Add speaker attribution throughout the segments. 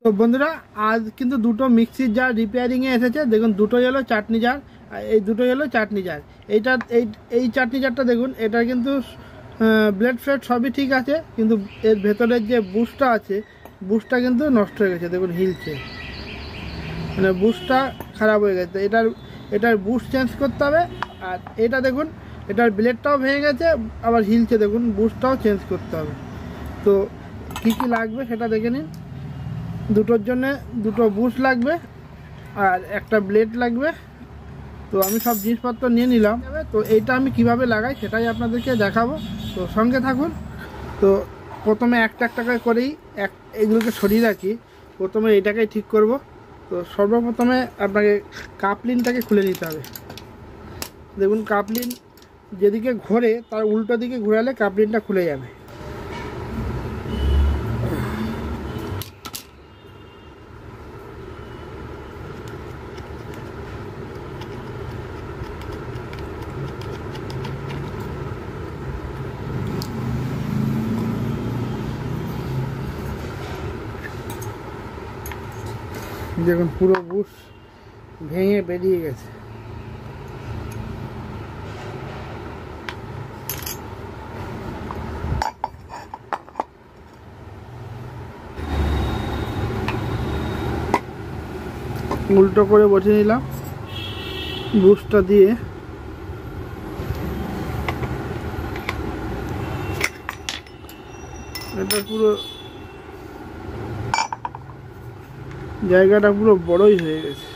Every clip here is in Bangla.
Speaker 1: তো বন্ধুরা আজ কিন্তু দুটো মিক্সির জার রিপেয়ারিংয়ে এসেছে। দেখুন দুটোই হলো চাটনি জার, আর এই দুটোই হলো চাটনি জার। এইটা এই চাটনি জারটা দেখুন, এটা কিন্তু ব্লেড ফ্লেড সবই ঠিক আছে, কিন্তু এর ভেতরের যে বুশটা আছে, বুশটা কিন্তু নষ্ট হয়ে গেছে। দেখুন হিলছে, মানে বুশটা খারাপ হয়ে গেছে। এটার বুশ চেঞ্জ করতে হবে। আর এটা দেখুন, এটার ব্লেডটাও ভেঙে গেছে, আবার হিলছে। দেখুন বুশটাও চেঞ্জ করতে হবে। তো কী কী লাগবে সেটা দেখে নিন। দুটোর জন্যে দুটো বুশ লাগবে আর একটা ব্লেড লাগবে। তো আমি সব জিনিসপত্র নিয়ে নিলাম। তো এইটা আমি কিভাবে লাগাই সেটাই আপনাদেরকে দেখাবো, তো সঙ্গে থাকুন। তো প্রথমে একটা একটা করেই এগুলোকে সরিয়ে রাখি। প্রথমে এইটাকেই ঠিক করব। তো সর্বপ্রথমে আপনাকে কাপলিনটাকে খুলে নিতে হবে। দেখুন কাপলিন যেদিকে ঘোরে তার উল্টো দিকে ঘোরালে কাপলিনটা খুলে যাবে। দেখুন পুরো বুশ ভেঙে বেরিয়ে গেছে। উল্টো করে বসে নিলাম বুশটা দিয়ে। এটা পুরো জায়গাটা পুরো বড়ই হয়ে গেছে।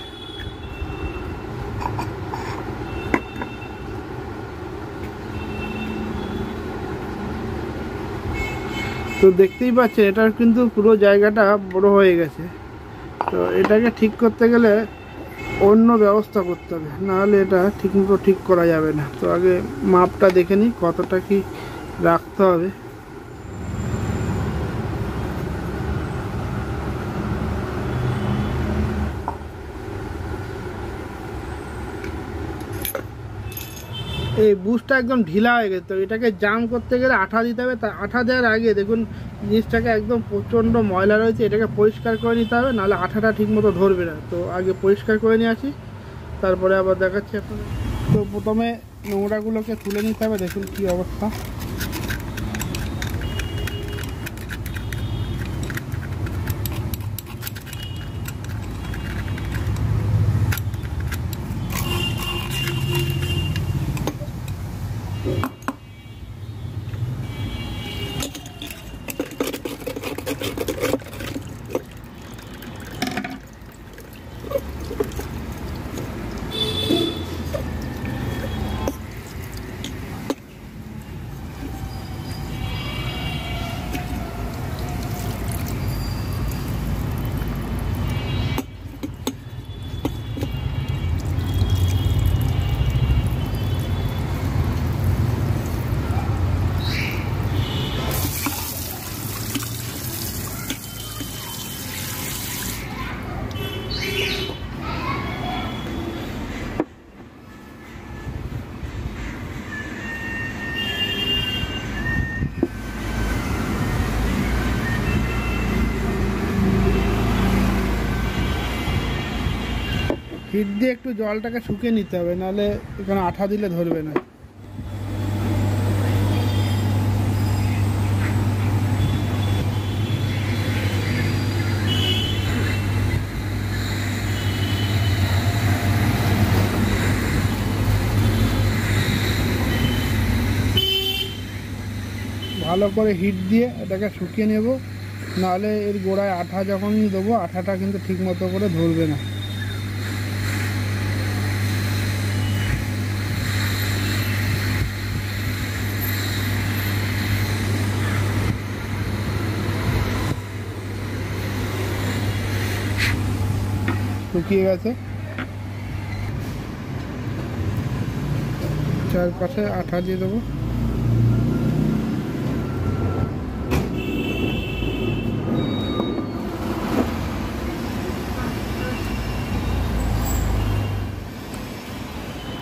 Speaker 1: তো দেখতেই পাচ্ছেন এটার কিন্তু পুরো জায়গাটা বড় হয়ে গেছে। তো এটাকে ঠিক করতে গেলে অন্য ব্যবস্থা করতে হবে, নাহলে এটা ঠিকমতো ঠিক করা যাবে না। তো আগে মাপটা দেখে নিই কতটা কি রাখতে হবে। এই বুশটা একদম ঢিলা হয়ে গেছে। তো এটাকে জাম করতে গেলে আঠা দিতে হবে। তা আঠা দেওয়ার আগে দেখুন জিনিসটাকে একদম প্রচণ্ড ময়লা রয়েছে, এটাকে পরিষ্কার করে নিতে হবে, নাহলে আঠাটা ঠিকমতো ধরবে না। তো আগে পরিষ্কার করে নিয়ে আসি, তারপরে আবার দেখাচ্ছি আপনাদের। তো প্রথমে নোংরাগুলোকে তুলে নিতে হবে। দেখুন কী অবস্থা। হিট দিয়ে একটু জলটাকে শুকিয়ে নিতে হবে, নাহলে এখানে আঠা দিলে ধরবে না। ভালো করে হিট দিয়ে এটাকে শুকিয়ে নেব, নাহলে এর গোড়ায় আঠা যখন দেবো আঠাটা কিন্তু ঠিক মতো করে ধরবে না। শুকিয়ে গেছে। চারপাশে আঠা দিয়ে দেবো।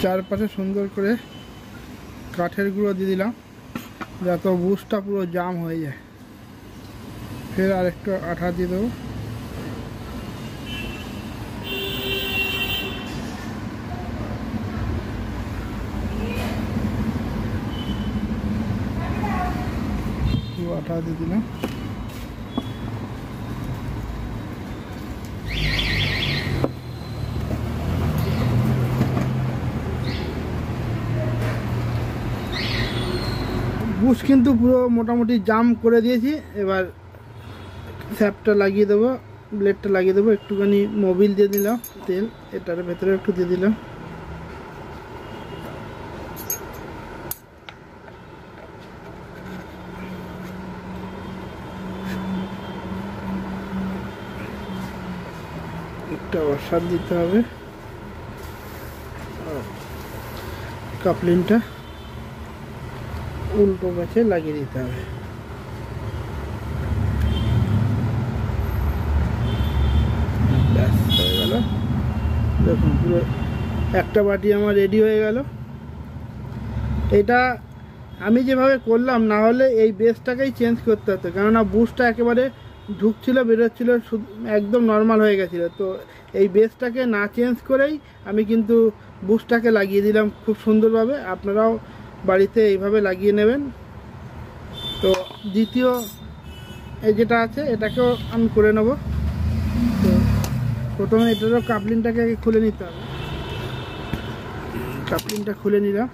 Speaker 1: চারপাশে সুন্দর করে কাঠের গুঁড়ো দিয়ে দিলাম, যাতে বুশটা পুরো জাম হয়ে যায়। फिर आरेकटू आठा दिए देव। ওটা দিয়ে দিলাম। বুশ কিন্তু পুরো মোটামুটি জাম করে দিয়েছি। এবার স্যাপটা লাগিয়ে দেবো, ব্লেডটা লাগিয়ে দেবো। একটুখানি মোবিল দিয়ে দিলাম, তেল এটার ভেতরে একটু দিয়ে দিলাম। একটা ওয়াশার দিতে হবে, কাপলিনটা উল্টো পাশে লাগিয়ে দিতে হবে। ব্যাস হয়ে গেল। দেখুন পুরো একটা বাটি আমার রেডি হয়ে গেল। এটা আমি যেভাবে করলাম, না হলে এই বেসটাকেই চেঞ্জ করতে হতো, কেননা বুশটা একেবারে ঢুকছিল বেরোচ্ছিল, একদম নর্মাল হয়ে গেছিলো। তো এই বেসটাকে না চেঞ্জ করেই আমি কিন্তু বুশটাকে লাগিয়ে দিলাম খুব সুন্দরভাবে। আপনারাও বাড়িতে এইভাবে লাগিয়ে নেবেন। তো দ্বিতীয় এই যেটা আছে এটাকেও আমি করে নেব। তো প্রথমে এটারও কাপলিনটাকে খুলে নিতে হবে। কাপলিনটা খুলে নিলাম।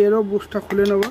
Speaker 1: এরও বুশটা খুলে নেব।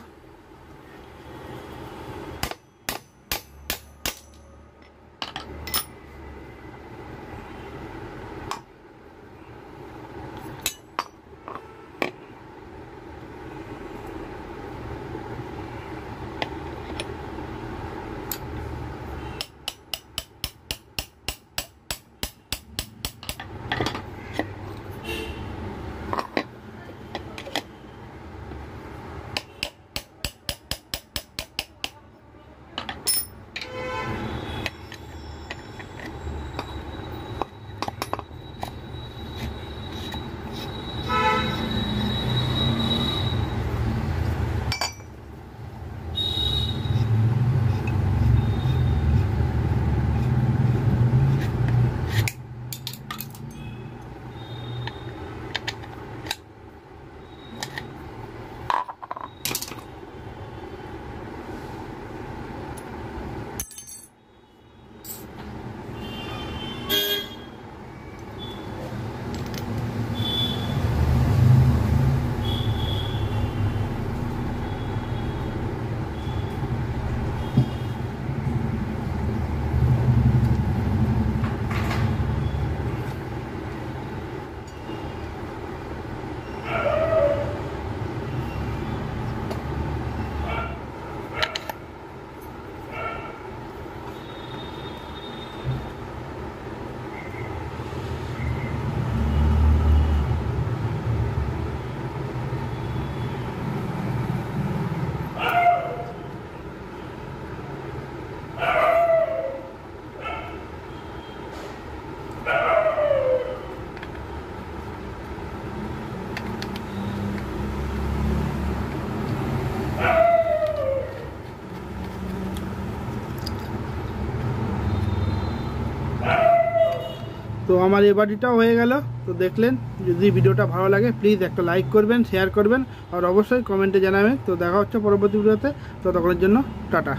Speaker 1: তো আমার এই বাটিটাও হয়ে গেল। তো দেখলেন, যদি ভিডিওটা ভালো লাগে প্লিজ একটা লাইক করবেন, শেয়ার করবেন আর অবশ্যই কমেন্টে জানাবেন। তো দেখা হচ্ছে পরবর্তী ভিডিওতে। ততক্ষণের জন্য টাটা।